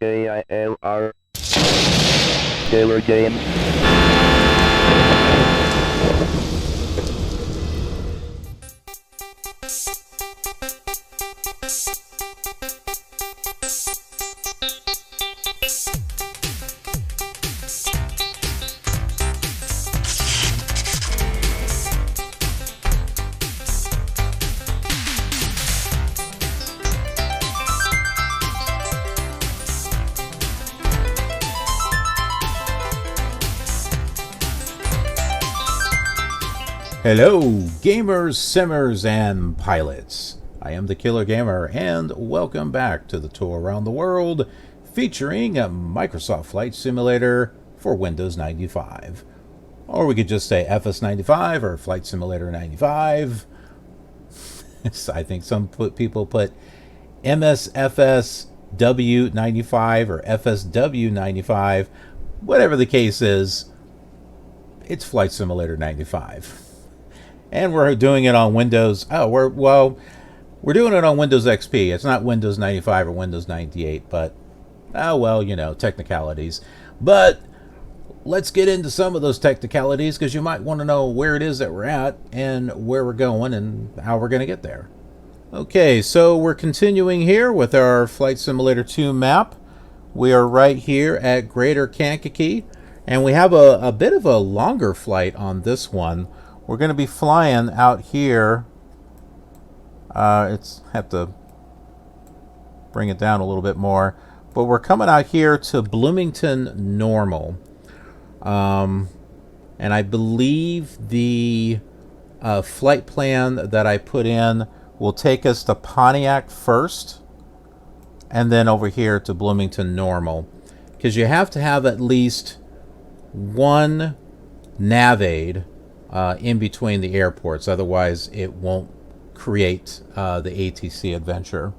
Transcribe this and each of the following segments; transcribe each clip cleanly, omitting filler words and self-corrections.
KILR Killer Game. Hello, gamers, simmers, and pilots. I am the Killer Gamer, and welcome back to the tour around the world featuring a Microsoft Flight Simulator for Windows 95. Or we could just say FS95 or Flight Simulator 95. I think some people put MSFSW95 or FSW95. Whatever the case is, it's Flight Simulator 95. And we're doing it on Windows. We're doing it on Windows XP. It's not Windows 95 or Windows 98, but technicalities. But let's get into some of those technicalities, because you might want to know where it is that we're at and where we're going and how we're going to get there. Okay, so we're continuing here with our Flight Simulator 2 map. We are right here at Greater Kankakee, and we have a bit of a longer flight on this one. We're going to be flying out here. Have to bring it down a little bit more, but we're coming out here to Bloomington-Normal, and I believe the flight plan that I put in will take us to Pontiac first, and then over here to Bloomington-Normal, because you have to have at least one nav aid in between the airports, otherwise it won't create the ATC adventure.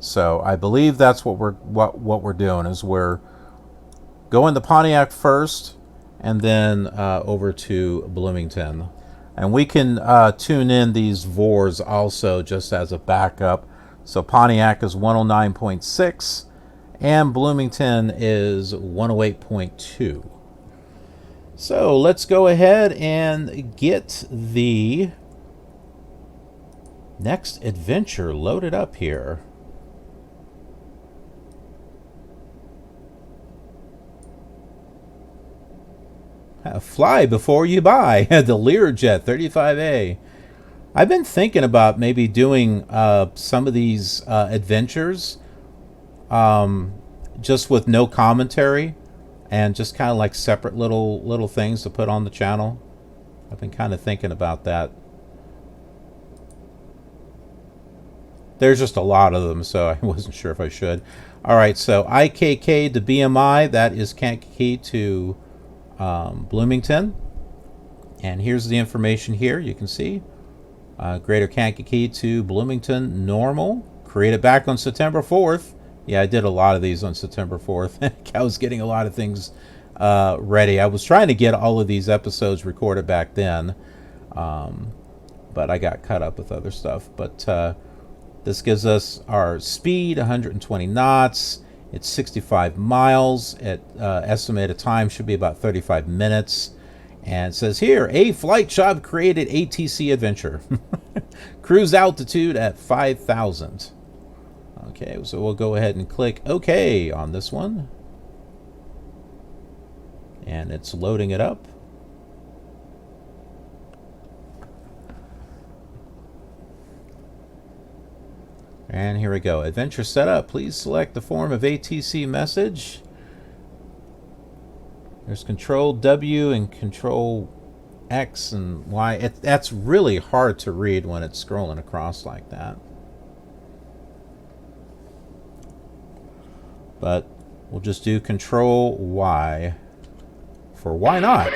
So I believe that's what we're doing, is we're going to Pontiac first and then over to Bloomington, and we can tune in these VORs also just as a backup. So Pontiac is 109.6 and Bloomington is 108.2. So let's go ahead and get the next adventure loaded up here. Fly before you buy. The Learjet 35A. I've been thinking about maybe doing some of these adventures just with no commentary, and just kind of like separate little things to put on the channel. I've been kind of thinking about that. There's just a lot of them, so I wasn't sure if I should. All right, so KIKK to BMI, that is Kankakee to Bloomington. And here's the information here. You can see Greater Kankakee to Bloomington-Normal. Created back on September 4th. Yeah, I did a lot of these on September 4th. I was getting a lot of things ready. I was trying to get all of these episodes recorded back then, but I got caught up with other stuff. But this gives us our speed, 120 knots. It's 65 miles. Estimated time should be about 35 minutes. And it says here, a flight job created ATC adventure. Cruise altitude at 5,000. Okay, so we'll go ahead and click OK on this one. And it's loading it up. And here we go. Adventure setup. Please select the form of ATC message. There's Control W and Control X and Y. That's really hard to read when it's scrolling across like that. But we'll just do Control Y for why not.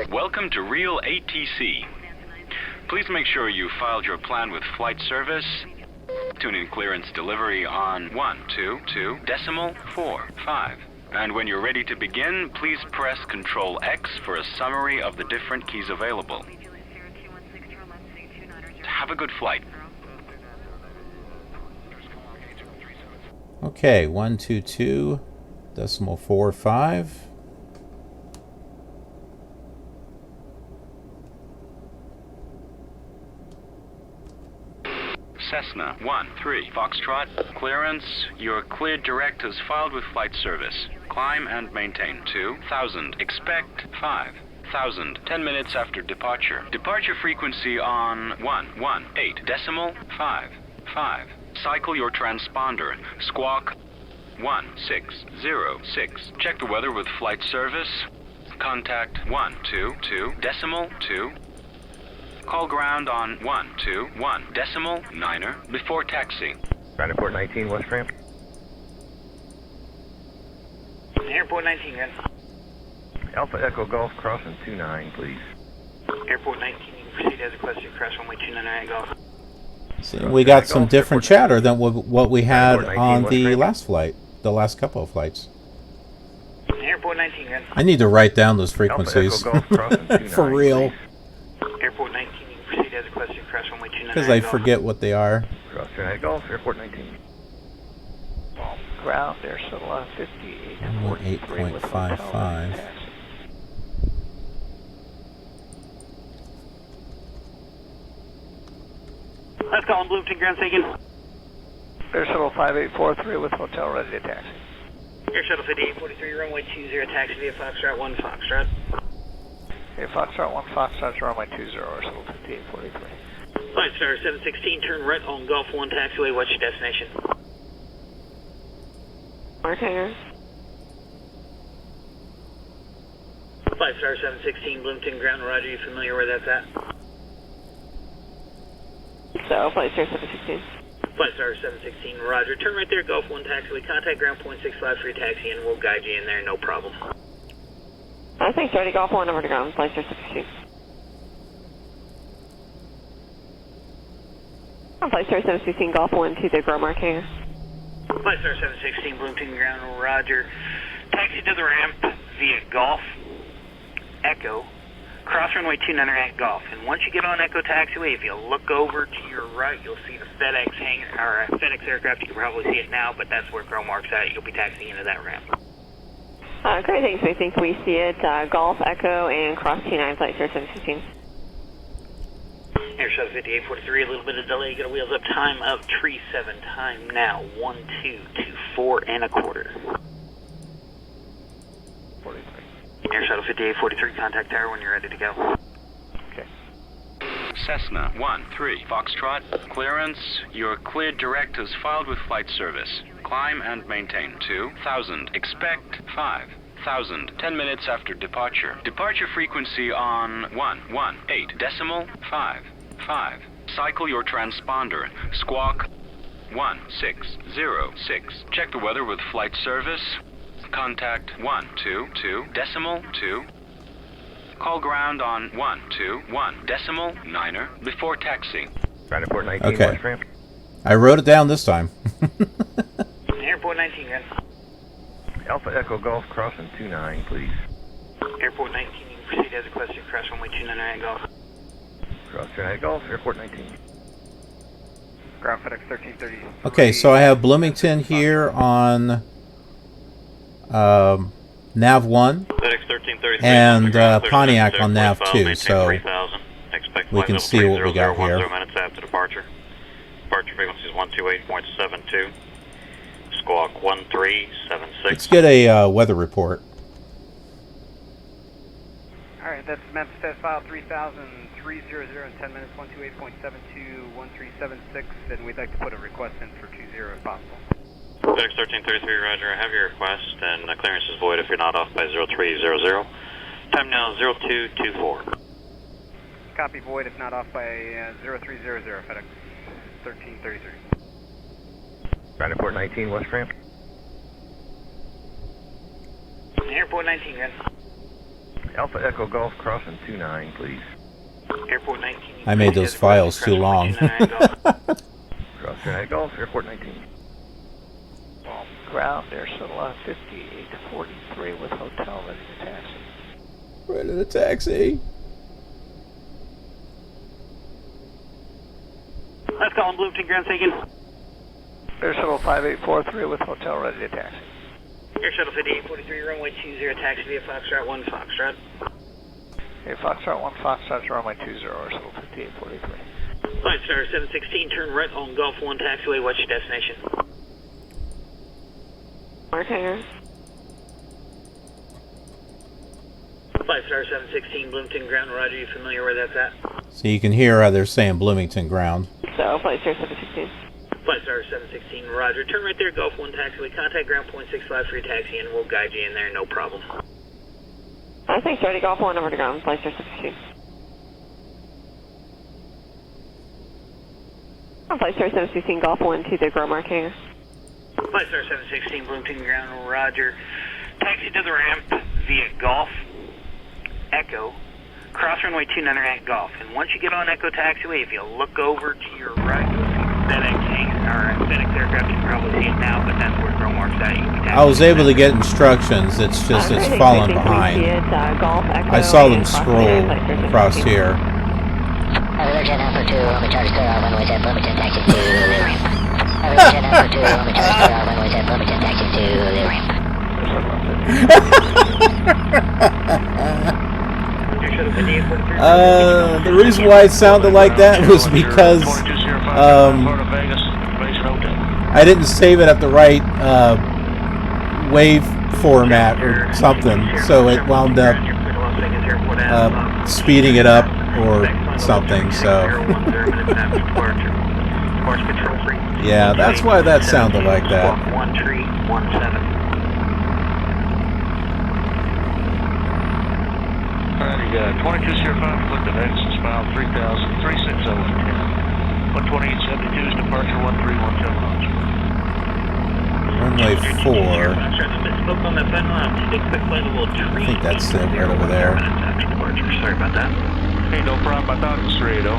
Welcome to Real ATC. Please make sure you filed your plan with flight service. Tune in clearance delivery on 122.45. And when you're ready to begin, please press Control X for a summary of the different keys available. Have a good flight. Okay, 122.45. Cessna 1-3 Foxtrot. Clearance. You're cleared direct as filed with flight service. Climb and maintain. 2,000. Expect 5,000. 10 minutes after departure. Departure frequency on 118.5. Cycle your transponder. Squawk 1606. Check the weather with flight service. Contact 122.2. Call ground on 121.9 before taxi. Airport 19, West Ramp. Airport 19, good. Alpha Echo Golf crossing 29, please. Airport 19, proceed as requested, cross runway 299 Golf. See, we got some different chatter than what we had on the last flight, the last couple of flights. Airport 19, good. I need to write down those frequencies. Alpha Echo Golf crossing 29, for real. please. Airport 19, proceed as requested, cross runway 299 Because I forget what they are. Cross 29 Golf, Airport 19. Ground there, shuttle 58. 8.55. Let's call on Bloomington Ground taken. Air Shuttle 5843 with hotel ready to taxi. Air Shuttle 5843, runway 20, taxi via Foxtrot 1 Foxtrot. Hey, Foxtrot 1 Foxtrot, runway 20, Air Shuttle 5843. Flight Star 716, turn right on Golf 1 taxiway, what's your destination? Mark Hanger. Flight Star 716, Bloomington Ground, roger, you familiar where that's at? So, Flight Star 716. Flight Star 716, roger. Turn right there, Golf 1 taxiway, contact ground point 65 for your taxi, and we'll guide you in there, no problem. Thanks, ready, Golf 1 over to ground, Flight Star 716. Flight Star 716, Golf 1 to the ground, Mark Hanger. Flight Star 716, Bloomington Ground, roger. Taxi to the ramp via Golf, Echo, cross runway 299 Golf. And once you get on Echo Taxiway, if you look over to your right, you'll see the FedEx hangar, or FedEx aircraft. You can probably see it now, but that's where Crow Mark's at. You'll be taxiing into that ramp. Great, thanks. We think we see it. Golf, Echo, and cross 29, Flight Star 716. Air Shuttle 5843, a little bit of delay. Got a wheels up time of 37. Time now 1224 and a quarter. 43. Air Shuttle 5843, contact tower when you're ready to go. Okay. Cessna 1-3 Foxtrot. Clearance. You're cleared direct as filed with flight service. Climb and maintain. 2,000. Expect 5,000. 10 minutes after departure. Departure frequency on 118.5. Cycle your transponder. Squawk 1606. Check the weather with flight service. Contact 122.2. Call ground on 121.9 before taxi. Airport 19, Okay. West Ramp. I wrote it down this time. Airport 19, good. Alpha Echo Golf crossing 29, please. Airport 19, you can proceed as requested, cross runway 299 Golf. Cross 29 Golf, Airport 19. Ground FedEx 1330. Okay, so I have Bloomington here on Nav 1 and Pontiac on Nav 2, so we can see what we got here. Minutes after departure. Departure frequency is 128.72. Squawk 1376. Let's get a weather report. Alright, that's map status file 3,300 in 10 minutes, 128.72, 1376, and we'd like to put a request in for 20 if possible. FedEx 1333, roger. I have your request, and clearance is void if you're not off by 0300. Time now 0224. Copy void if not off by 0300, FedEx 1333. Airport 19, West Ramp. Airport 19, good. Alpha Echo Golf crossing 29, please. Airport 19. I made those files too long. Cross 29 Golf, Airport 19. Ground there, shuttle 5843 with hotel ready to taxi. Right in a taxi. Let's call on Bloomington Ground taken. Air Shuttle 5843 with hotel ready to taxi. Air Shuttle 5843, runway 20, taxi via Foxtrot 1 Foxtrot. Okay, Foxtrot 1 Foxtrot, runway 20, Air Shuttle 5843. Flight Star 716, turn right on Gulf 1 taxiway, what's your destination? Mark Hangar. Flight Star 716, Bloomington ground, roger, you familiar where that's at? So you can hear how they're saying Bloomington ground. So, Flight Star 716. Flight Star 716, roger. Turn right there, Gulf 1 taxiway. Contact ground point 65 for your taxi, and we'll guide you in there, no problem. Thanks, ready, Golf 1 over to ground, Flight Star 716. Flight Star 716, Golf 1 to the ground mark hangar. Flight Star 716, Bloomington ground, roger. Taxi to the ramp via Golf, Echo, cross runway 29 at Golf. And once you get on Echo taxiway, if you look over to your right, you'll see FedEx aircraft. You can probably see it now, but that's where Grow Mark's at. I was able to get instructions, it's just it's fallen behind. I saw them scroll across here. Jet Alpha 2, Romeo Charlie Clear, runways at Bloomington, taxi to the ramp. Jet Alpha 2, Romeo Charlie Clear, runways at Bloomington, taxi to the ramp. The reason why it sounded like that was because I didn't save it at the right wave format or something, so it wound up speeding it up or something, so yeah, that's why that sounded like that. Alrighty, 2205, click the Edison's file 3000, 12872 is departure 1317 knots. Runway 4. I think that's it right over there. Sorry about that. Hey, no problem. I thought it was 380.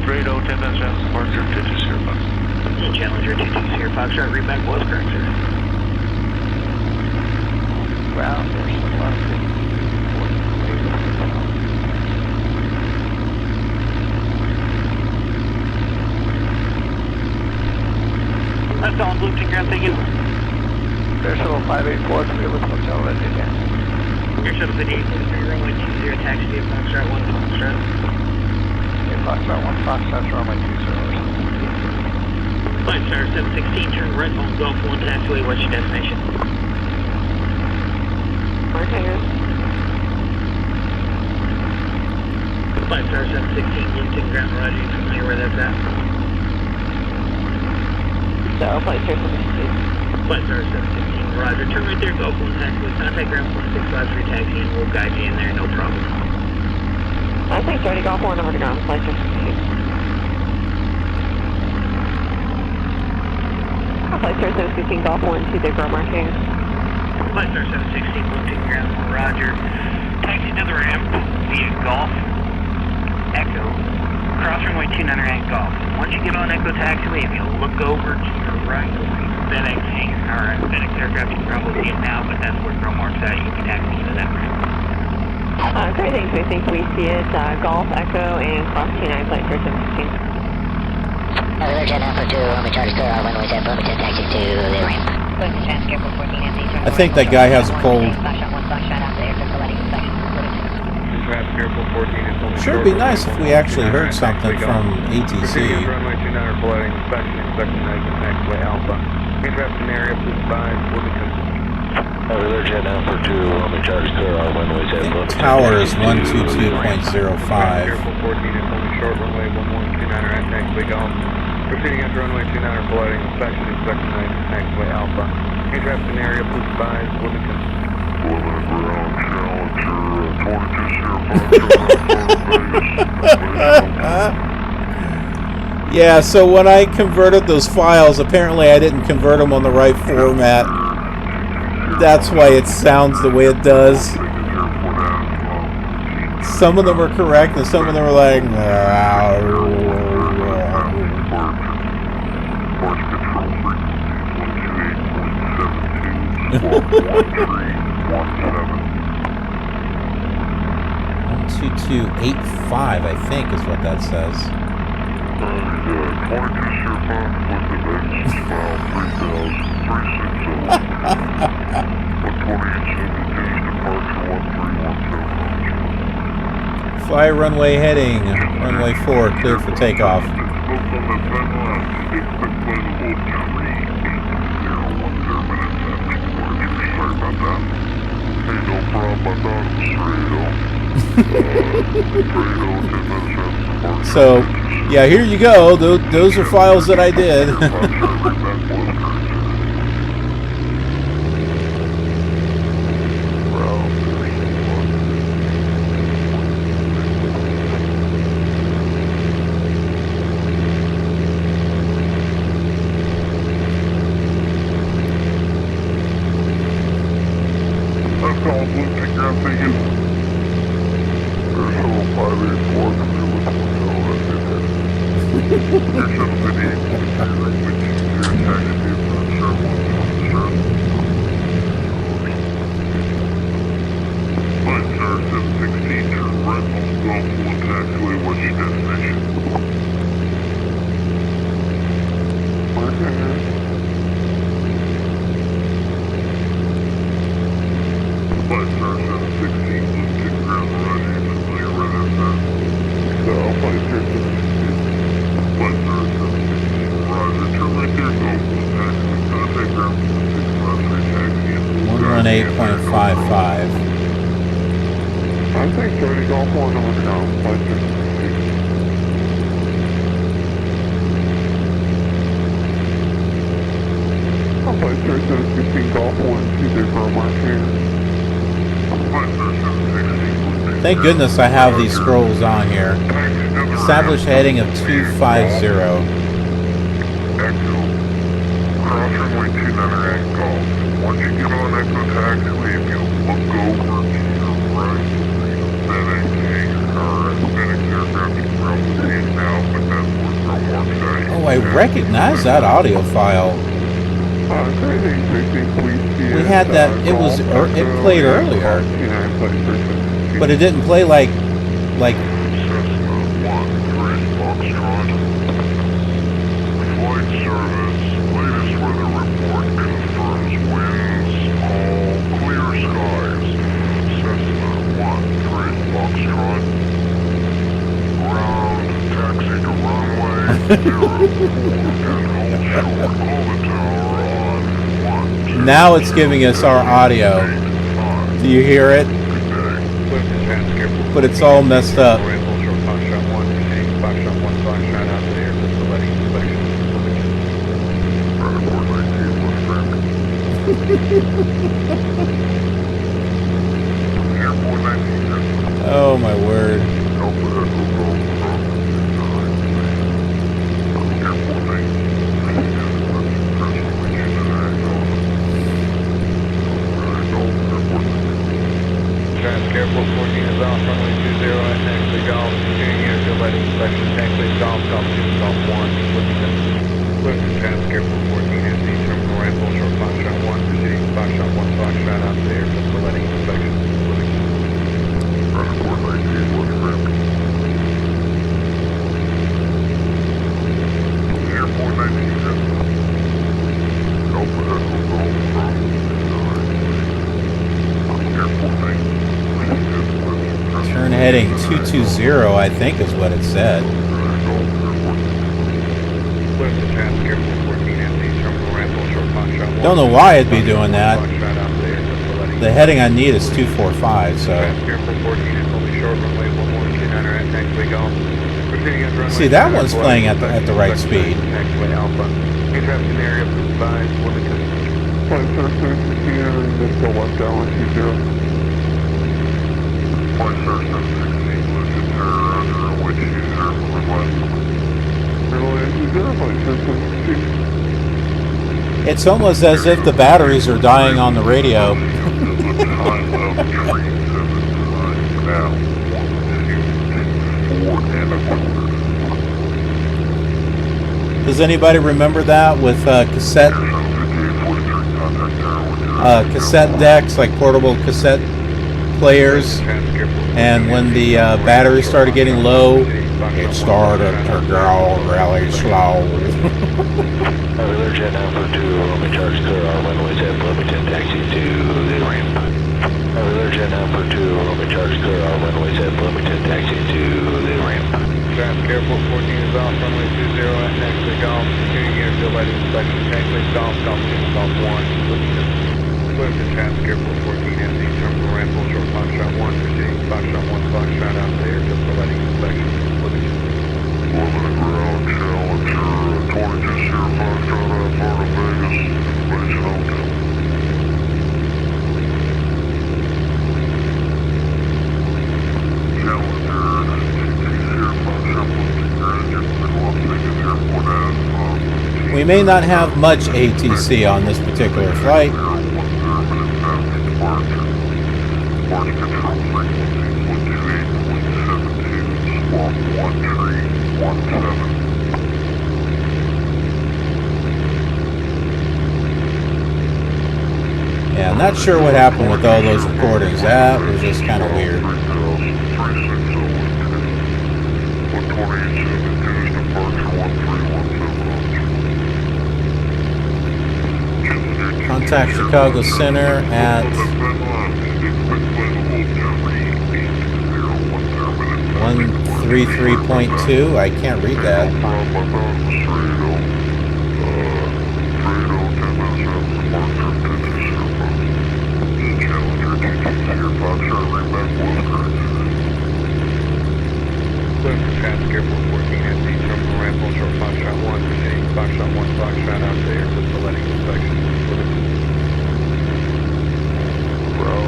380, 10 minutes after departure, 2205. Challenger 220 Foxtrot, readback was correct, sir. Ground, there's some left. That's all, Bloomington ground, thank you. Air Shuttle 5843 with hotel ready to taxi. Air Shuttle 5843, runway 20, taxi via Foxtrot 1 Foxtrot. Okay, Foxtrot 1 Foxtrot, runway 20. Flight Star 716, turn right on Gulf 1 taxiway, what's your destination? Mark Hangar. Flight Star 716, Bloomington ground, roger, you familiar where that's at? So, Flight Star 716. Flight Star 716, roger. Turn right there, Gulf 1 taxiway. Contact ground point 65 for your taxi, and we'll guide you in there, no problem. Thanks, ready, Golf 1 over to ground, Flight Star 716. Flight Star 716, Golf 1 to the ground mark hangar. Flight Star 716, Bloomington ground, roger. Taxi to the ramp via Golf, Echo, cross runway 29 at Golf. Once you get on Echo taxiway, if you look over to your right, you'll see FedEx aircraft. You can probably see it now, but that's where Grow Mark's at. You'll be taxiing into that ramp. Great, thanks. I think we see it. Golf, Echo, and cross 29, Flight Star 716. Jet Alpha 2, Romeo Charlie Clear, runways at Bloomington, taxi to the ramp. I think that guy has a cold. Sure, it'd be nice if we actually heard something from ATC. Tower is 122.05. Proceeding after runway 29 flooding, inspection, taxiway Alpha. Any traffic in the area, please advise Bloomington. Yeah, so when I converted those files, apparently I didn't convert them on the right format. That's why it sounds the way it does. Some of them are correct, and some of them are like... $12285, I think, is what that says. Fly runway heading. Runway 4 cleared for takeoff. So, yeah, here you go. Those are files that I did. Thank goodness I have these scrolls on here. Establish heading of 250. Cross runway 29 at Golf. Once you get on Echo taxiway, if you look over to your right, FedEx aircraft from the scene now, but that's where Grumworks at. Oh, I recognize that audio file. We had that. It played earlier, but it didn't play like. Cessna 1, 3 Foxtrot. Flight service. Latest weather report confirms winds, all clear skies. Cessna 1, 3 Foxtrot. Ground, taxi to runway 04 and hold short. Call the tower on 1, 2, now it's giving us our audio. Do you hear it? But it's all messed up. Oh my word. Airport 14 is off, runway 20 at taxi Golf, continuing airfield light inspection, taxi Golf, Golf 2, Golf 1, Bloomington, Traffic Airport 14 at the terminal right, full short Foxtrot 1, proceeding Foxtrot 1, Foxtrot out to the airfield for letting inspection, Bloomington. Airport 19 was crimp. Airport 19 has Alpha Echo Golf from Airport 19. Turn heading 220, I think is what it said. Don't know why it'd be doing that. The heading I need is 245, so. See, that one's playing at the right speed. It's almost as if the batteries are dying on the radio. Does anybody remember that with cassette decks, like portable cassette players, and when the battery started getting low, It started to go really slow. Jet number 2, Roman Charge clear, our runways at Bloomington, taxi to the ramp. Jet number 2, Roman Charge clear, our runways at Bloomington, taxi to the ramp. Traffic Airport 14 is off, runway 20 at taxi golf, continuing airfield light inspection, taxi golf, golf 2, golf 1, Bloomington, traffic Airport 14, SE, terminal Rimple, short Foxtrot 1, proceeding Foxtrot 1, Foxtrot out to the airfield for lighting inspection, Bloomington. Limited ground Challenger 22 Sierra Foxtrot out Florida, Vegas, information okay. We may not have much ATC on this particular flight. Yeah, I'm not sure what happened with all those recordings. That was just kind of weird. Contact Chicago Center at 133.2. I can't read that. Traffic Airport 14 SE, terminal Rimple, short Foxtrot 1, proceeding Foxtrot 1, Foxtrot out there, just for letting inspection.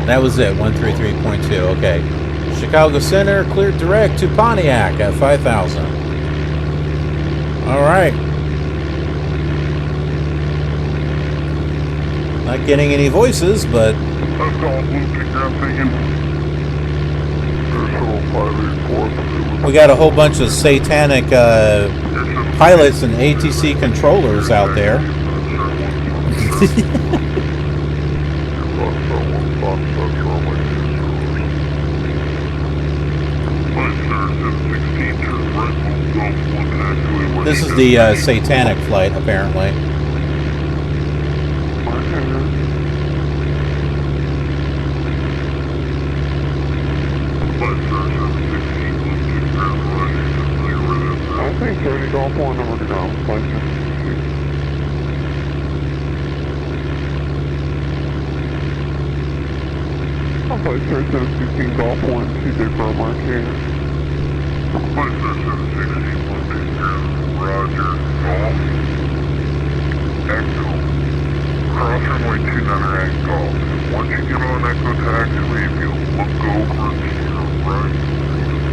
That was it, 133.2, okay. Chicago Center, cleared direct to Pontiac at 5,000. Alright. Not getting any voices, but... we got a whole bunch of satanic pilots and ATC controllers out there. This is the satanic flight, apparently. Okay, 30 Golf 1, number to ground, flight 16. Flight 3716 Golf 1, 2 big for Marquee. Flight 3716, Roger, Golf. Echo. Cross runway 29 at Golf. Once you get on Echo taxiway, if you look over to your right,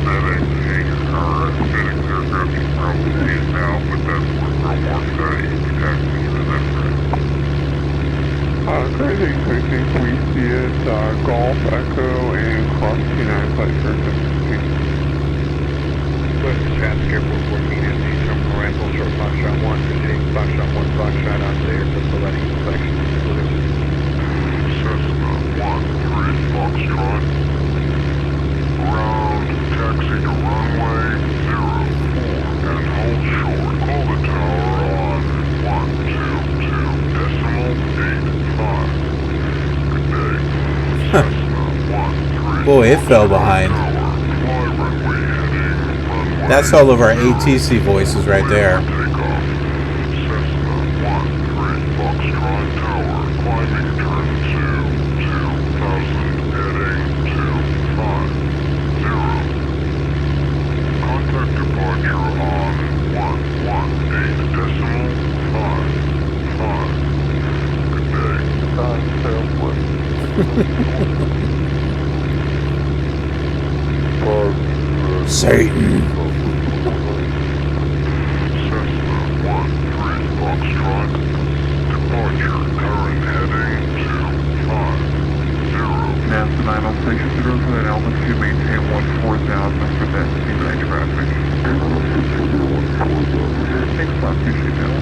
FedEx hangar, or FedEx aircraft, you probably see it now, but that's where Gromor said you can taxi to that right. Great, we see it, Golf, Echo, and Cross 29, flight 3716. West Traffic Airport 14 SE, terminal Rimple, short Foxtrot 1, proceeding Foxtrot 1, Foxtrot out there, just for letting inspection. Cessna 13 Foxtrot. Ground, taxi to runway 04 and hold short. Call the tower on 122.85. Good day. Cessna 13. Boy, it fell behind. That's all of our ATC voices right there. Takeoff. Cessna 13 Foxtrot Tower. Climbing turn 2,000 heading 250. Contact departure on 118.55. Good day. Satan. Cessna 13 Foxtrot. Departure current heading 250. NASA 906 for that altitude, maintain 14,000 for that C-9 traffic. Thanks, I appreciate that.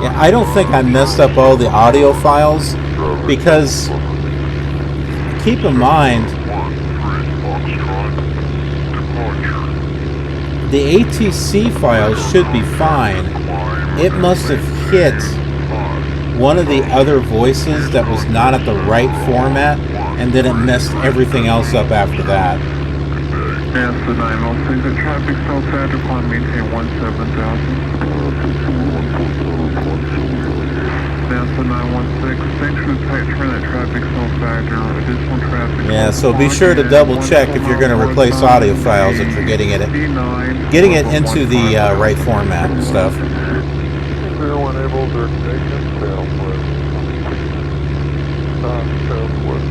Yeah, I don't think I messed up all the audio files because keep in mind, the ATC file should be fine. It must have hit one of the other voices that was not at the right format, and then it messed everything else up after that. Answer 906, the traffic still set to climb maintain 17,000. Answer 916, thanks for the tight turn at traffic still factor, additional traffic. Yeah, so be sure to double check if you're going to replace audio files if you're getting it into the right format and stuff. Unable to take it southwest. Southwest.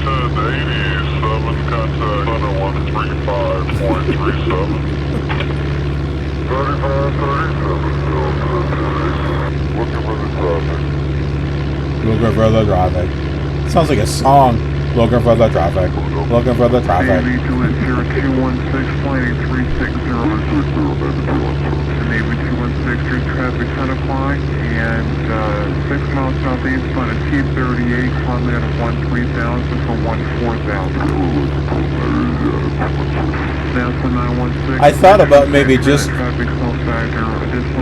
1087, contact 135.37. 3537, looking for the traffic. Looking for the traffic. Sounds like a song. Looking for the traffic. Looking for the traffic. Navy 216, flight 360. Navy 216, your traffic 10 o'clock, and 6 miles southeast on a T38, climbing out of 13,000 for 14,000. I thought about maybe just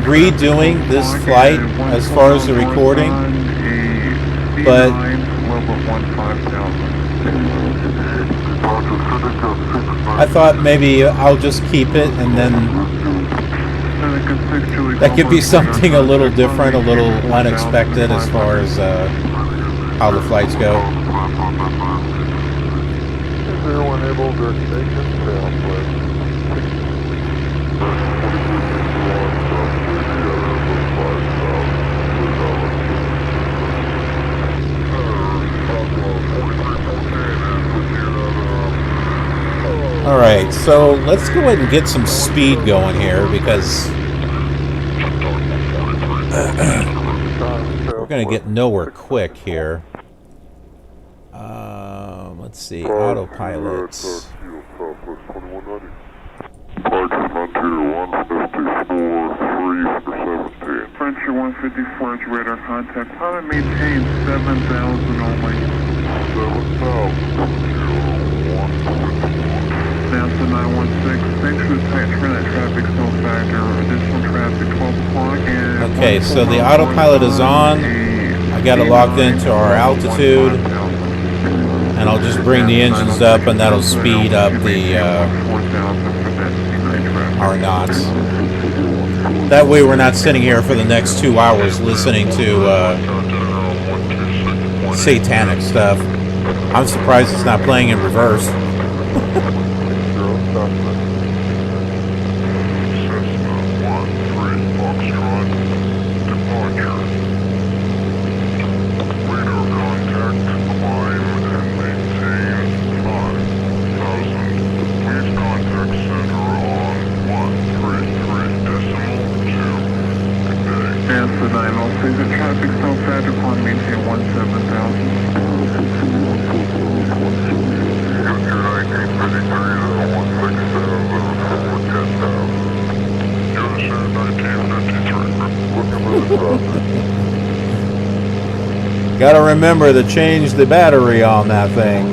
redoing this flight as far as the recording, but I thought maybe I'll just keep it, and then that could be something a little different, a little unexpected as far as how the flights go. Alright, so let's go ahead and get some speed going here, because we're going to get nowhere quick here. Let's see, autopilots. Frontier 154 is radar contact. Pilot maintain 7,000 only. 7,000. Answer 916, thanks for the tight turn at traffic still factor, additional traffic 12 o'clock and... Okay, so the autopilot is on. I got it locked into our altitude, and I'll just bring the engines up, and that'll speed up the our knots. That way we're not sitting here for the next 2 hours listening to satanic stuff. I'm surprised it's not playing in reverse. Gotta remember to change the battery on that thing.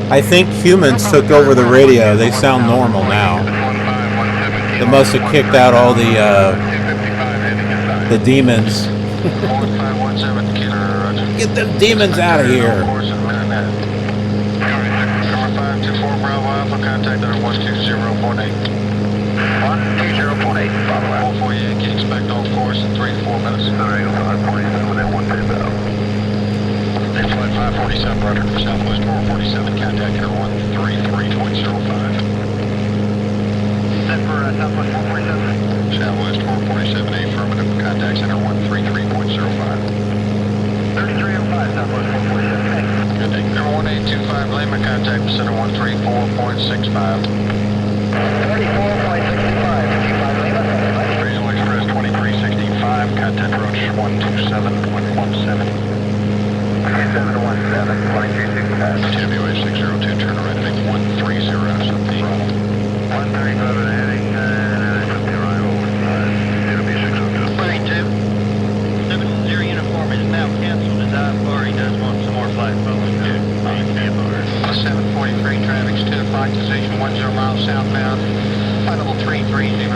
I think humans took over the radio. They sound normal now. They must have kicked out all the demons. Get them demons out of here. Southwest 447, contact Air 133.05. Set for Southwest 447? Southwest 447, affirmative, contact Center 133.05. 3305, Southwest 447. Good day. Air 1825, Lima, contact Center 134.65. 34.65, 55 Lima. Regional Express 2365, contact approach 127.17. 717, 2365. TWA 602, turn right heading 130, something. 135 and heading, something arrival, TWA 602. 72, 70 uniform is now canceled as already does want some more flight following. 743, traffic to flight position 10 miles southbound, flight level 330.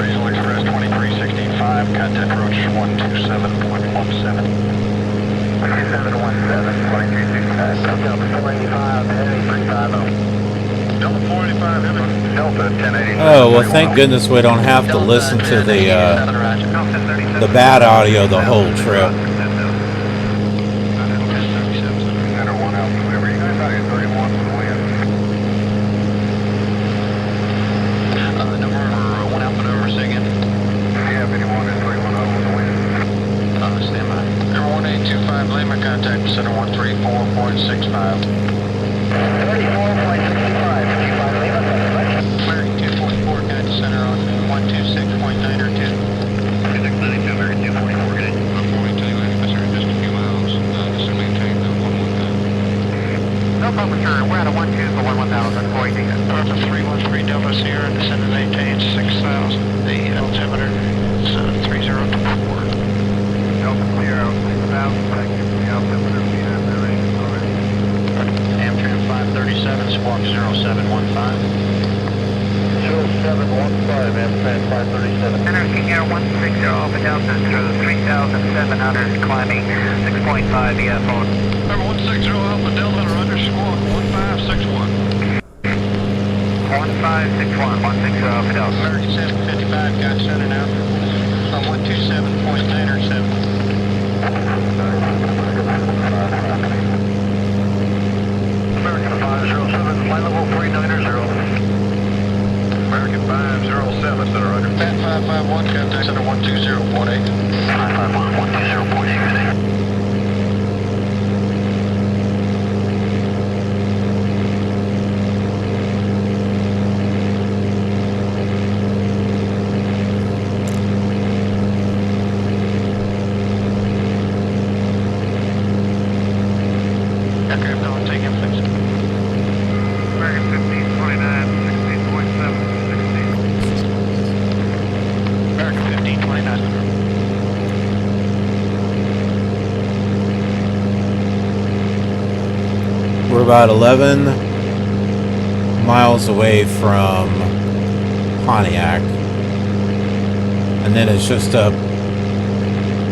Regional Express 2365, contact approach 127.17. 2717, 2365. Delta 485, heading 350. Delta 485, heading Delta 1080. Oh, well, thank goodness we don't have to listen to the bad audio the whole trip. Contact Center 134.65. 34.65, 55 Lima. American 244, guide to Center on 126.902. 2692, American 244, good day. Before we take that, sir, just a few miles, just to maintain the 110. No problem, sir. We're at a 12 for 11000, 418. Delta 313 Delta Sierra, descend and maintain 6000. The altimeter is 3024. Delta clear out 6000, thank you. Amtrak 537, squawk 0715. 0715, Amtrak 537. Center King Air 160, Alpha Delta through 3,700, climbing 6.5 EFO. Number 160, Alpha Delta, under squawk 1561. 1561, 160 Alpha Delta. American 755, got center now. On 127.907. American 507, flight level 390. American 507, center under. Pat 551, contact center 120.8. 551, 120.8. American 1529. We're about 11 miles away from Pontiac. And then it's just a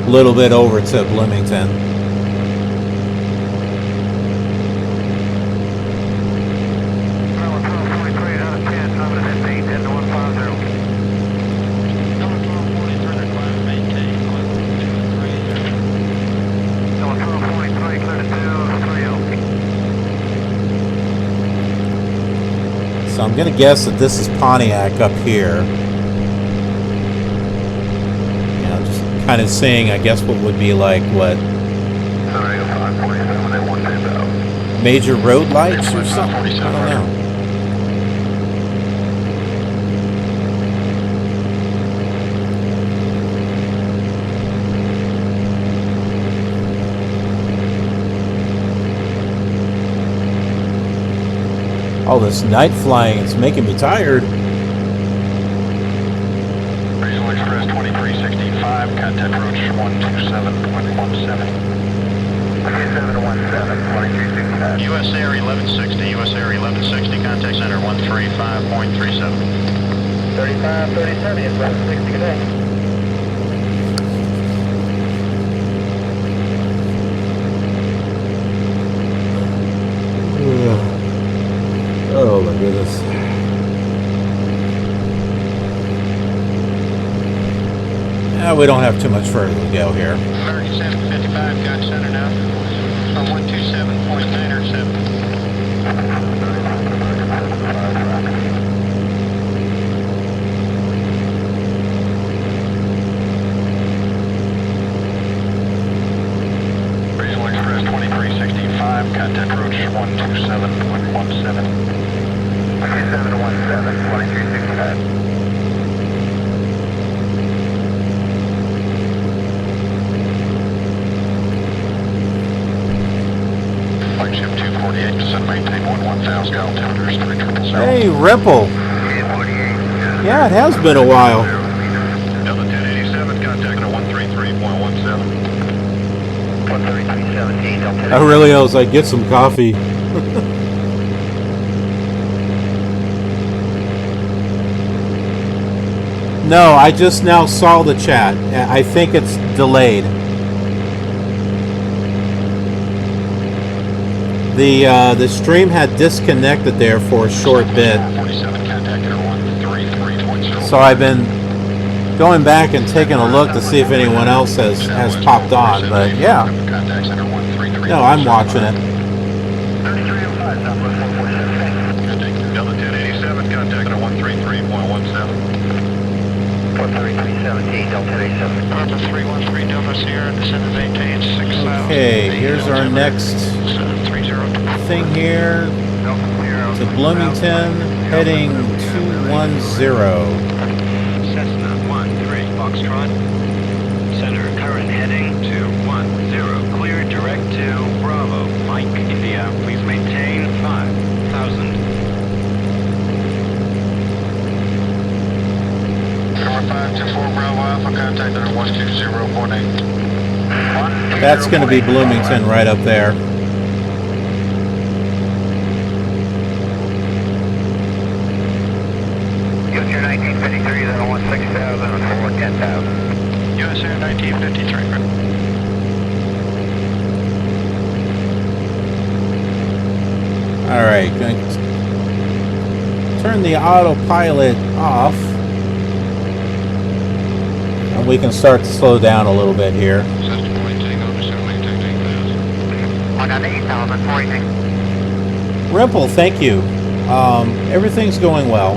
little bit over to Bloomington. So I'm going to guess that this is Pontiac up here. You know, just kind of seeing, I guess, what would be like, what? Major road lights or something? I don't know. All this night flying, it's making me tired. Regional Express 2365, contact approach 127.17. 717, 2265. US Air 1160, US Air 1160, contact center 135.37. 3537, it's 1160, good day. Oh my goodness. We don't have too much further to go here. American 755, got center now. From 127.907. Regional Express 2365, contact approach 127.17. 717, 2365. Flagship 248, descend maintain 1000 altimeters, 3777. Hey, Rimple. Yeah, it has been a while. Delta 1087, contact at 133.17. 133.17, Aurelio's like, get some coffee. No, I just now saw the chat. I think it's delayed. The stream had disconnected there for a short bit. So I've been going back and taking a look to see if anyone else has popped on. But yeah. No, I'm watching it. Delta 1087, contact at 133.17. 133.17, Delta 1087. Delta 313, Delta Sierra, descend and maintain 6000. Okay, here's our next thing here. To Bloomington, heading 210. Cessna 13 Foxtrot. Center current heading 210. Clear direct to Bravo. Mike, India. Please maintain 5000. 4524 Bravo Alpha, contact at 120.8. That's going to be Bloomington right up there. US Air 1953, then 16,000 and 10,000. US Air 1953. Alright, going to turn the autopilot off. And we can start to slow down a little bit here. Rimple, thank you. Everything's going well.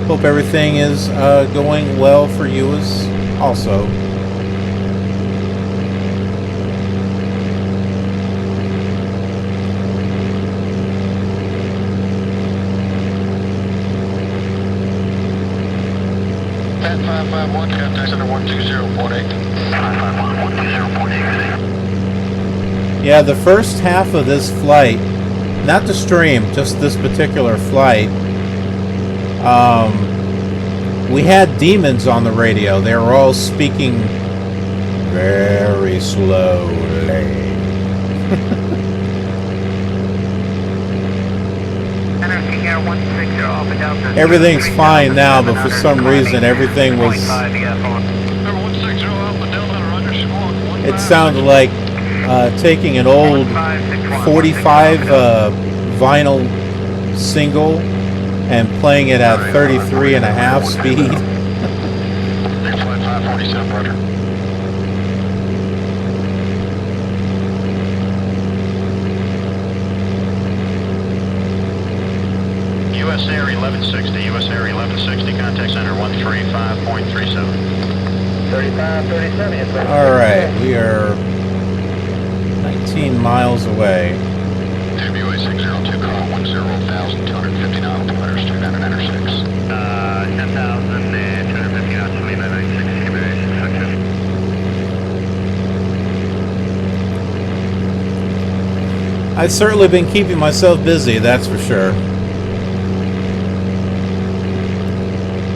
Hope everything is going well for you as also. Pat 551, contact center 120.8. 551, 120.8. Yeah, the first half of this flight, not the stream, just this particular flight, we had demons on the radio. They were all speaking very slowly. Everything's fine now, but for some reason everything was... It sounded like taking an old 45 vinyl single and playing it at 33.5 speed. US Air 1160, US Air 1160, contact center 135.37. 3537, yes, sir. Alright, we are 19 miles away. WA 602, call 10,250 knots, letters 2996. 10,250 knots, 2996, KBMI 650. I've certainly been keeping myself busy, that's for sure.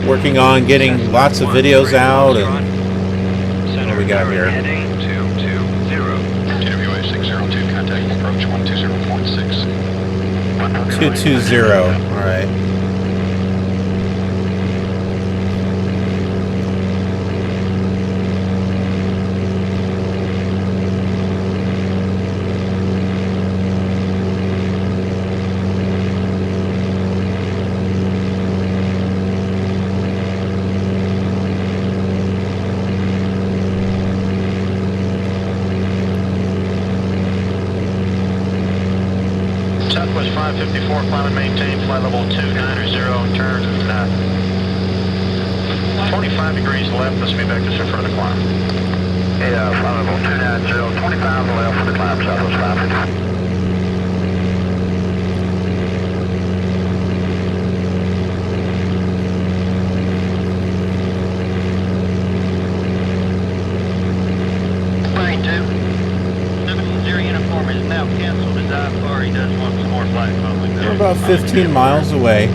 Working on getting lots of videos out and what we got here. Heading 220. TWA 602, contact approach 120.6. 220, alright. Southwest 554, climb and maintain, flight level 290, turn 25 degrees left, let's be back just in front of the climb. Yeah, flight level 290, 25 left for the climb, Southwest 554. We're about 15 miles away,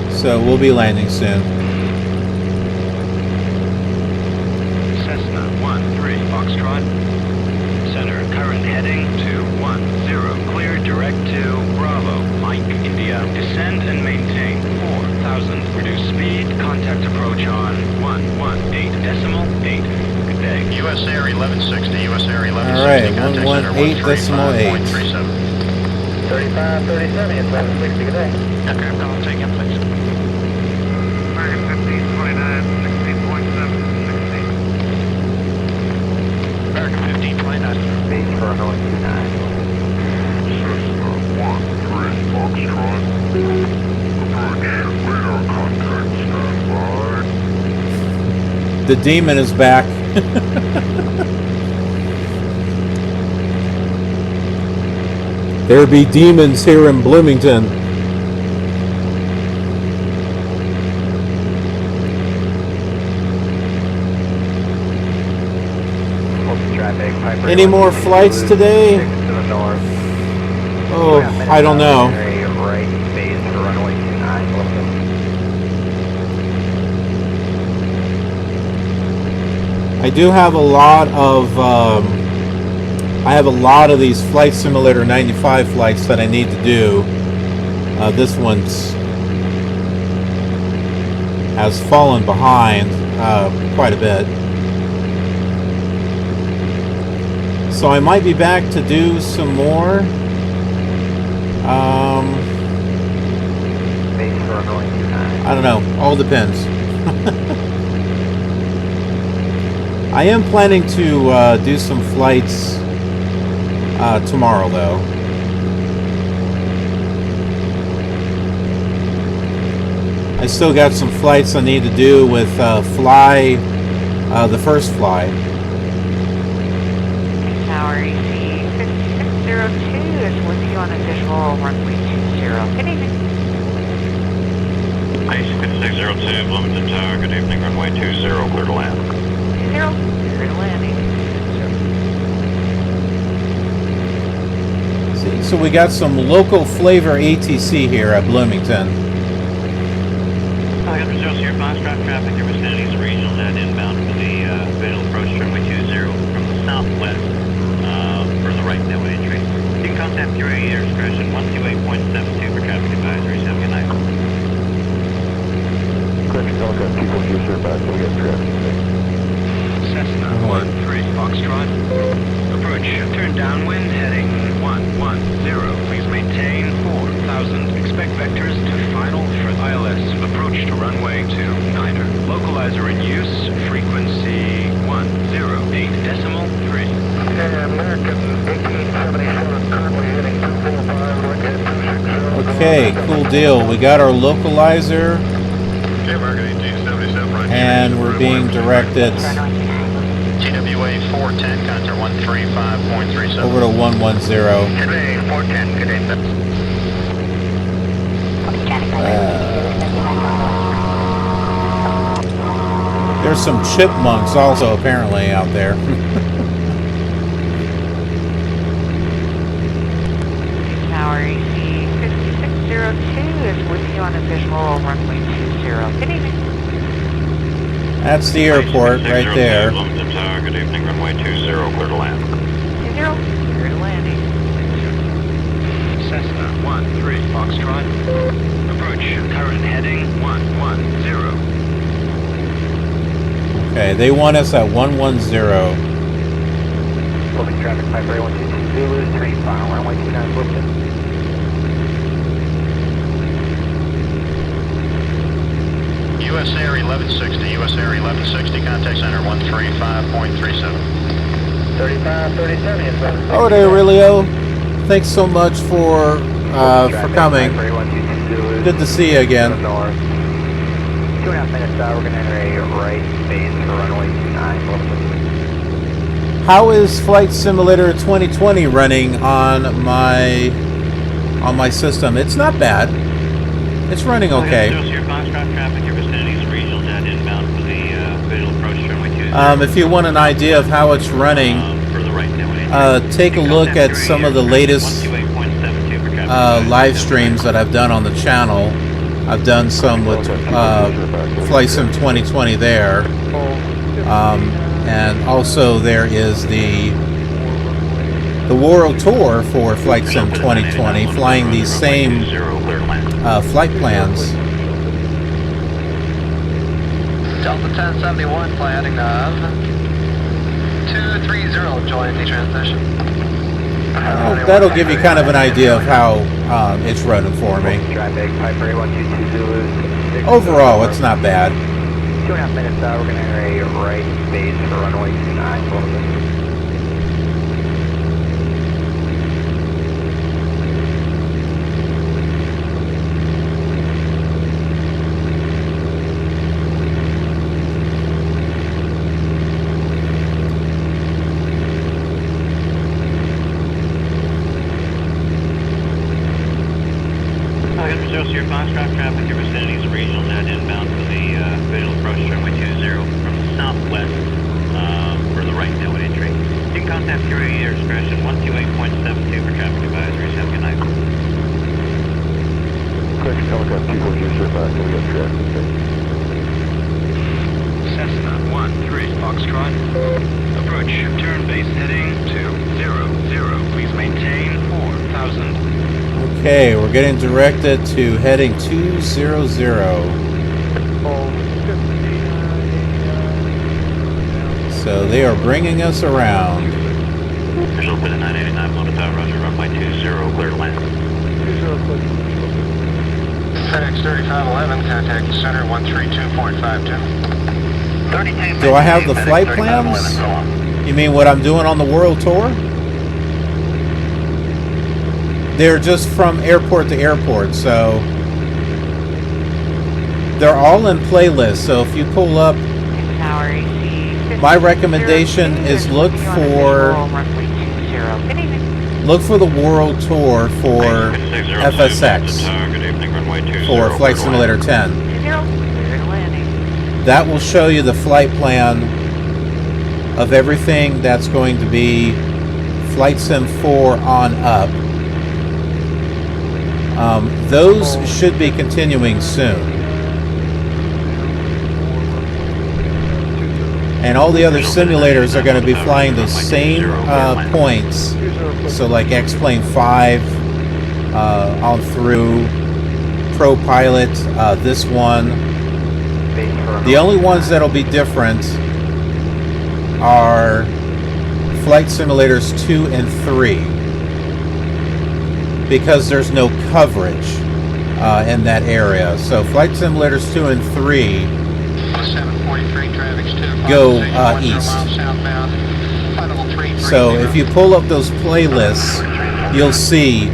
so we'll be landing soon. Cessna 13 Foxtrot. Center current heading 210. Clear direct to Bravo. Mike, India. Descend and maintain 4,000. Reduce speed. Contact approach on 118.8. Good day. US Air 1160, US Air 1160. Alright, contact center 118.8. 3537, it's 1160, good day. Aircraft call, take in, please. American 1529, 16.7, 16. American 1529. Base for runway 29. Cessna 13 Foxtrot. Approach radar contact standby. The demon is back. There be demons here in Bloomington. Any more flights today? Oh, I don't know. I do have a lot of I have a lot of these Flight Simulator 95 flights that I need to do. This one's has fallen behind quite a bit. So I might be back to do some more. I don't know. All depends. I am planning to do some flights tomorrow, though. I still got some flights I need to do with Fly, the first Fly. Tower EC 5602 is with you on a visual runway 20. Good evening. AC 5602, Bloomington Tower, good evening, runway 20, clear to land. 20, clear to landing. See, so we got some local flavor ATC here at Bloomington. Your Foxtrot traffic, your vicinity is regional net inbound for the visual approach runway 20 from the southwest for the right network entry. You can contact your air expression 128.72 for traffic advisories. Have a good night. Cessna 13 Foxtrot. Approach, turn downwind, heading 110. Please maintain 4,000. Expect vectors to final for ILS. Approach to runway 29er. Localizer in use, frequency 108.3. Okay, cool deal. We got our localizer, and we're being directed TWA 410, contour 135.37. over to 110. There's some chipmunks also apparently out there. Tower AC 5602 is with you on a visual runway 20. Good evening. That's the airport right there. Bloomington Tower, good evening, runway 20, clear to land. 20, clear to landing. Cessna 13 Foxtrot. Approach, current heading 110. Okay, they want us at 110. Moving traffic, Pipe 122 Zulu, train final, runway 29 Bloomington. US Air 1160, US Air 1160, contact center 135.37. 3537 is Oh, there, Aurelio. Thanks so much for coming. Good to see you again. 2.5 minutes, we're going to enter a right base for runway 29 Bloomington. How is Flight Simulator 2020 running on my system? It's not bad. It's running okay. If you want an idea of how it's running, take a look at some of the latest live streams that I've done on the channel. I've done some with Flight Sim 2020 there. And also there is the world tour for Flight Sim 2020, flying these same flight plans. Delta 1071 planning of 230, join the transition. That'll give you kind of an idea of how it's running for me. Overall, it's not bad. 2.5 minutes, we're going to enter a right base for runway 29 Bloomington. Your Foxtrot traffic, your vicinity is regional net inbound for the visual approach runway 20 from the southwest for the right network entry. You can contact your air expression 128.72 for traffic advisories. Have a good night. Cessna 13 Foxtrot. Approach, turn base heading 200. Please maintain 4,000. Okay, we're getting directed to heading 200. So they are bringing us around. Visual for the 989 Bloomington, Roger, runway 20, clear to land. FedEx 3511, contact the center 132.52. Do I have the flight plans? You mean what I'm doing on the world tour? They're just from airport to airport, so they're all in playlists. So if you pull up, my recommendation is look for the world tour for FSX, for Flight Simulator 10. That will show you the flight plan of everything that's going to be Flight Sim 4 on up. Those should be continuing soon. And all the other simulators are going to be flying those same points. So like X-Plane 5 on through, Pro Pilot, this one. The only ones that'll be different are Flight Simulators 2 and 3. Because there's no coverage in that area. So Flight Simulators 2 and 3 go east. So if you pull up those playlists, you'll see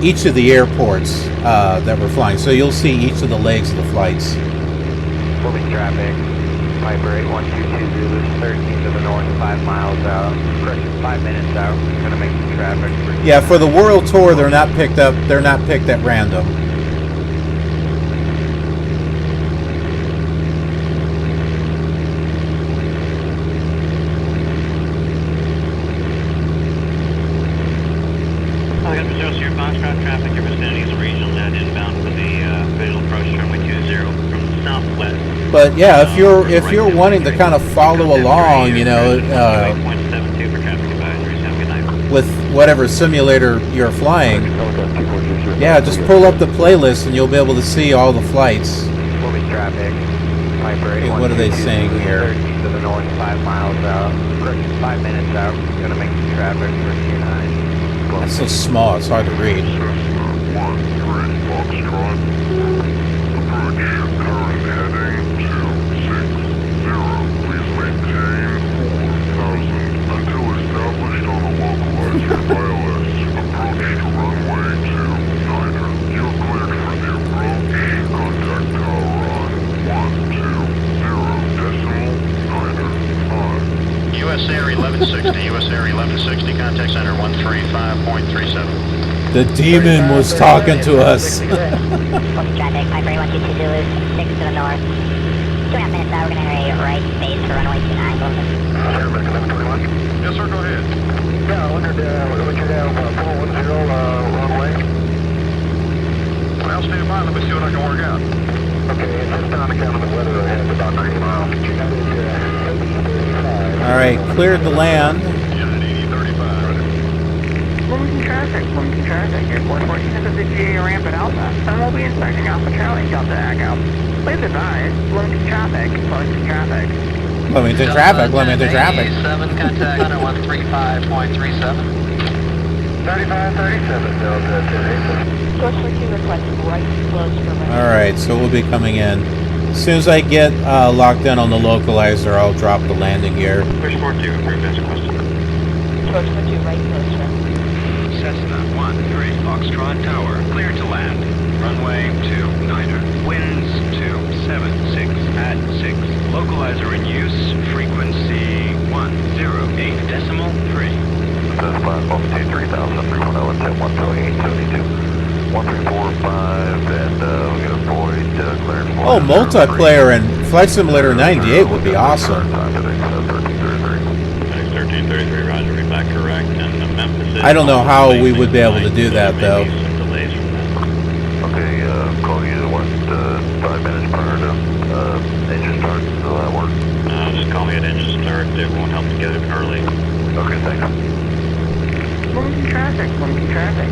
each of the airports that we're flying. So you'll see each of the legs of the flights. Moving traffic, Piper 8122 Zulu, 13 to the north, 5 miles out. Correction, 5 minutes out. Gonna make some traffic. Yeah, for the World Tour, they're not picked up. They're not picked at random. Traffic, your vicinity is a regional net inbound for the visual approach runway 20 from the southwest. But yeah, if you're wanting to kind of follow along, you know, with whatever simulator you're flying, yeah, just pull up the playlist and you'll be able to see all the flights. Moving traffic, Piper Okay, what are they saying here? 13 to the north, 5 miles out. Correction, 5 minutes out. Gonna make some traffic for Q9. It's so small, it's hard to read. US Air 1160, US Air 1160, contact center 135.37. The demon was talking to us. Traffic, Piper 122 Zulu, 6 to the north. 2.5 minutes out, we're going to enter a right base for runway 29. Yes, sir, go ahead. Yeah, look at 410 runway. Well, stand by, let me see what I can work out. Okay, it's just on account of the weather ahead, about 90 miles. Alright, cleared the land. Bloomington traffic, airport 14 is at the GA ramp at Alpha, and we'll be inspecting Alpha Charlie, Delta Echo. Please advise, Bloomington traffic. Bloomington traffic. 7, contact center 135.37. 3537, Delta 10. Source 42 requesting right close for right. Alright, so we'll be coming in. As soon as I get locked in on the localizer, I'll drop the landing gear. Push 42, approved as requested. Source 42 right close for. Cessna 13 Foxtrot Tower, clear to land. Runway 29er, winds 276 at 6. Localizer in use, frequency 108.3. This class altitude 3000, 310, 128.72. 1345, and we got a void cleared for. Oh, multiplayer and Flight Simulator 98 would be awesome. 1333, roger, read back correct. And Memphis. I don't know how we would be able to do that, though. Okay, call you 5 minutes prior to engine start. Will that work? Just call me at engine start. It won't help to get it early. Okay, thanks. Bloomington traffic,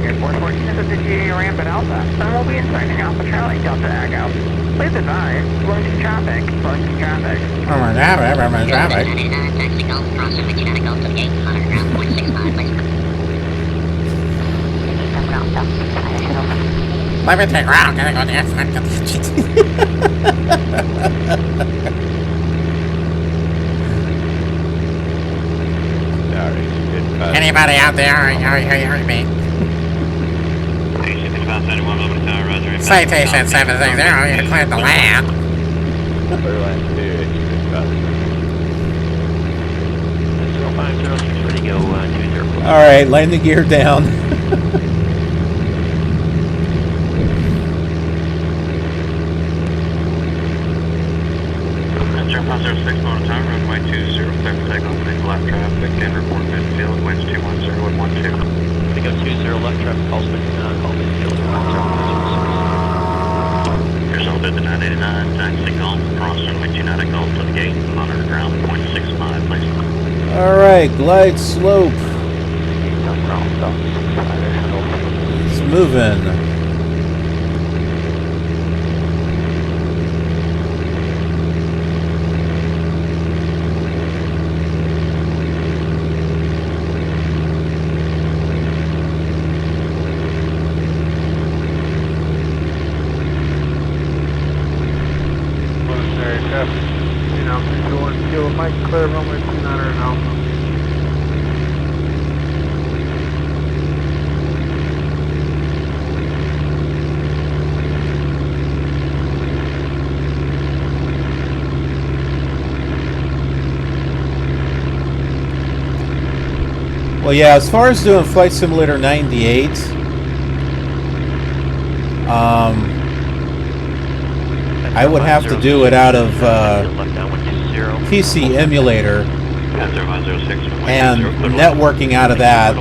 airport 14 is at the GA ramp at Alpha, and we'll be inspecting Alpha Charlie, Delta Echo. Please advise, Bloomington traffic. Taxi Golf, crossing Virginia Golf to the gate, 100 ground, 0.65, please. Let me take ground, gotta go there. Anybody out there? Hurry me. Citation 760, you cleared the land. Alright, landing gear down. Jump on 06 motor time, runway 20, clear for takeoff, make left traffic, and report midfield, winds 210 and 12. They go 20 left traffic, calls midfield, 10. Here's a clear the 989, taxi Golf, cross runway 29 at Golf to the gate, monitor ground 0.65, please. Alright, glide slope. It's moving. Clear runway 29 and Alpha. Well, yeah, as far as doing Flight Simulator 98, I would have to do it out of PC Emulator and networking out of that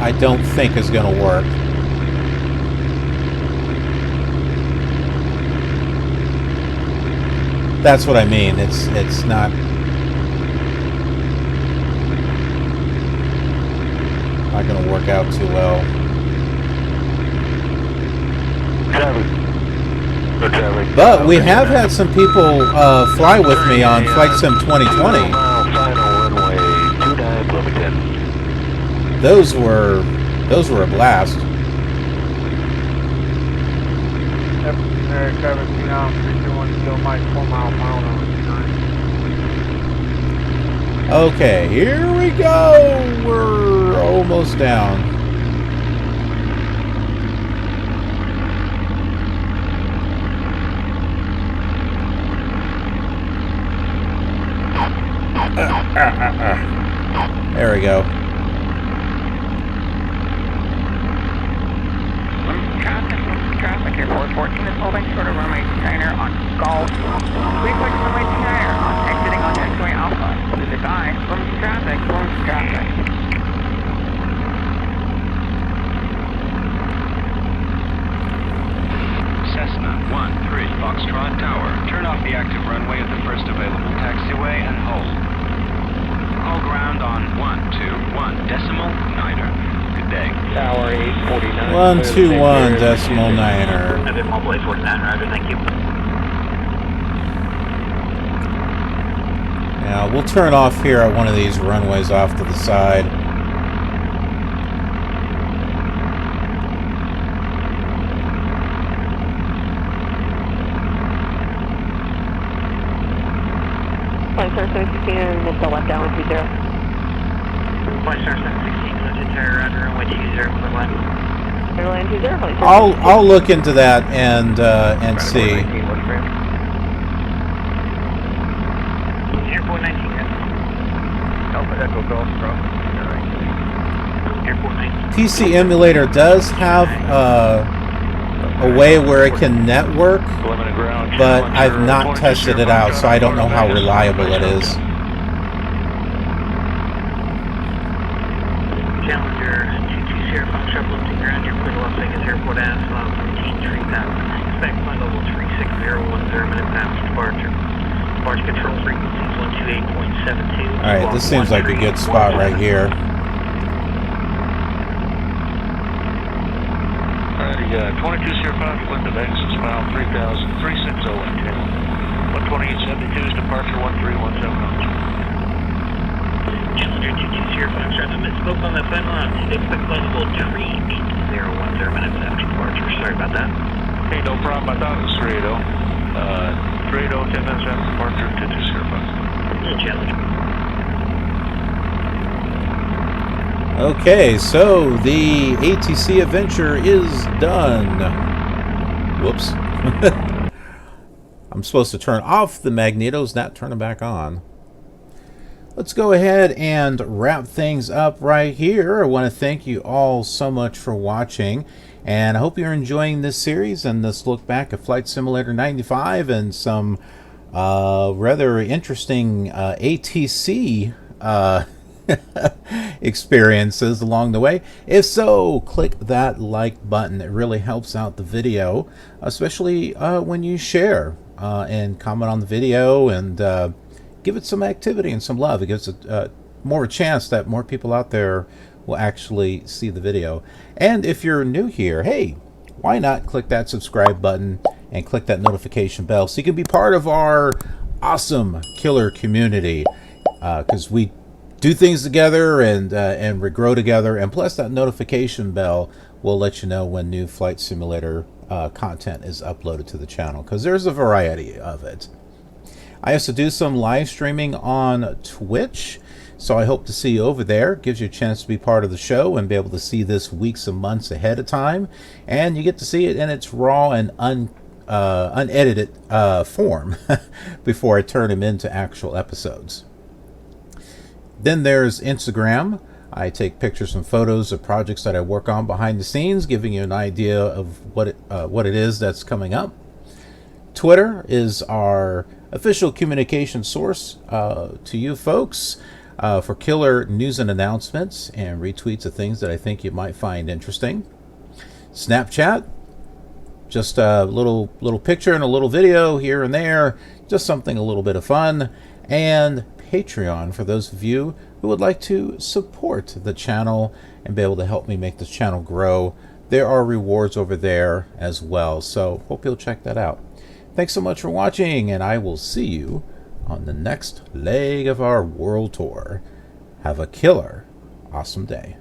I don't think is going to work. That's what I mean. It's not going to work out too well. But we have had some people fly with me on Flight Sim 2020. Those were a blast. Yep, Eric, Kevin, 321, still Mike, 4 mile pound on 9. Okay, here we go. We're almost down. There we go. Traffic, Airport 14 is holding short of runway 29er on Golf. Please click runway 29er on exiting on taxiway Alpha. Please advise, Bloomington traffic, Bloomington traffic. Cessna 13 Foxtrot Tower. Turn off the active runway at the first available taxiway and hold. Call ground on 121.9er. Good day. Tower 849. 121.9er. I've been mobile 849, Roger, thank you. Now we'll turn off here at one of these runways off to the side. Flight Star 716 and Missile left down 120. Flight Star 716, left entire runway runway 20, clear line. Clear line 20, Flight Star I'll look into that and see. Airport 19, guys. Alpha Echo Golf, cross. Airport 19. PC Emulator does have a way where it can network, but I've not tested it out, so I don't know how reliable it is. Challenger 220 Foxtrot, Bloomington ground, you're clear to Las Vegas Airport as 3000. Expect flight level 36010, minute past departure. Departure control frequencies 128.72. Alright, this seems like a good spot right here. Alrighty, 2205, Linda Exit, mile 3000, 360 and 128.72 is departure 1317. Challenger 220 Foxtrot, I misspoke on that final line. Expect flight level 38010, minutes after departure. Sorry about that. Hey, no problem. I thought it was 380. 380, 10 minutes after departure, 2205. Challenger. Okay, so the ATC adventure is done. Whoops. I'm supposed to turn off the magnetos, not turn them back on. Let's go ahead and wrap things up right here. I want to thank you all so much for watching, and I hope you're enjoying this series and this look back at Flight Simulator 95 and some rather interesting ATC experiences along the way. If so, click that like button. It really helps out the video, especially when you share and comment on the video and give it some activity and some love. It gives it more of a chance that more people out there will actually see the video. And if you're new here, hey, why not click that subscribe button and click that notification bell so you can be part of our awesome killer community, because we do things together and we grow together, and plus that notification bell will let you know when new flight simulator content is uploaded to the channel, because there's a variety of it. I also do some live streaming on Twitch, so I hope to see you over there. It gives you a chance to be part of the show and be able to see this weeks and months ahead of time, and you get to see it in its raw and unedited form before I turn them into actual episodes. Then there's Instagram. I take pictures and photos of projects that I work on behind the scenes, giving you an idea of what it is that's coming up. Twitter is our official communication source to you folks for killer news and announcements and retweets of things that I think you might find interesting. Snapchat, just a little picture and a little video here and there, just something a little bit of fun. And Patreon for those of you who would like to support the channel and be able to help me make this channel grow. There are rewards over there as well, so hope you'll check that out. Thanks so much for watching, and I will see you on the next leg of our world tour. Have a killer awesome day.